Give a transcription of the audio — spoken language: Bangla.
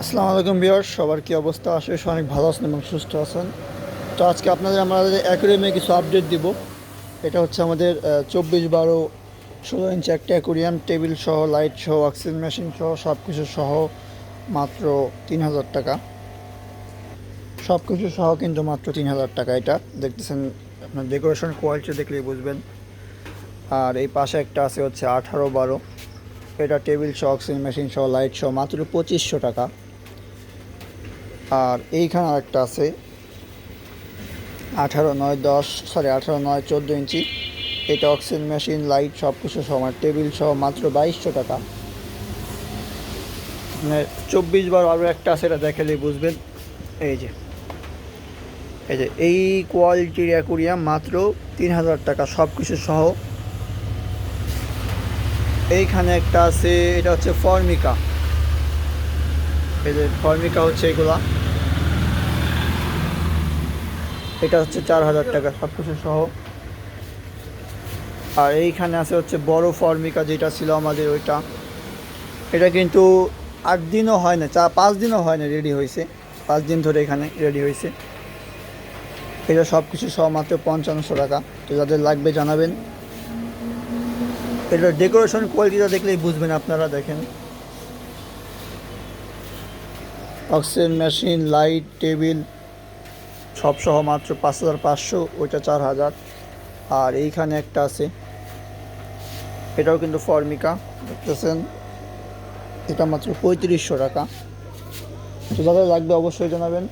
আসসালামু আলাইকুম ভিউয়ার্স, সবার কি অবস্থা? আসলে সবাই অনেক ভালো আছেন এবং সুস্থ আছেন। তো আজকে আমাদের অ্যাকুরিয়ামে কিছু আপডেট দিব। এটা হচ্ছে আমাদের 24/12 16 ইঞ্চি একটা অ্যাকুরিয়াম, টেবিল সহ, লাইট সহ, অক্সিজেন মেশিন সহ, সব কিছু সহ মাত্র 3000 টাকা। সব কিছু সহ কিন্তু মাত্র 3000 টাকা। এটা দেখতেছেন, আপনার ডেকোরেশন কোয়ালিটি দেখলেই বুঝবেন। আর এই পাশে একটা আছে হচ্ছে 18/12, এটা টেবিল সহ, অক্সিজেন মেশিন সহ, লাইট সহ মাত্র 2500 টাকা। আর এইখানে আরেকটা আছে 18/9 14 ইঞ্চি, এটা অক্সিজেন মেশিন, লাইট সব কিছু সমান, টেবিল সহ মাত্র 2200 টাকা। মানে 24/12 আরও একটা আছে, এটা দেখালেই বুঝবেন। এই যে এই কোয়ালিটির অ্যাকুরিয়াম মাত্র 3000 টাকা সব কিছু সহ। এইখানে একটা আছে, এটা হচ্ছে ফর্মিকা। এই যে ফর্মিকা হচ্ছে এগুলা, এটা হচ্ছে 4000 টাকা সব কিছু সহ। আর এইখানে আছে হচ্ছে বড় ফর্মিকা, যেটা ছিল আমাদের ওইটা। এটা কিন্তু 8 দিনও হয় না, 5 দিনও হয় না, রেডি হয়েছে। 5 দিন ধরে এখানে রেডি হয়েছে। এটা সব কিছু সহ মাত্র 5500 টাকা। তো যাদের লাগবে জানাবেন। এটার ডেকোরেশন কোয়ালিটিটা দেখলেই বুঝবেন আপনারা। দেখেন, অক্সিজেন মেশিন, লাইট, টেবিল সব সহ মাত্র 5500, ওইটা 4000। আর এইখানে একটা আছে, এটাও কিন্তু ফর্মিকা, দেখতেছেন, এটা মাত্র 3500 টাকা। তো যাদের লাগবে অবশ্যই জানাবেন।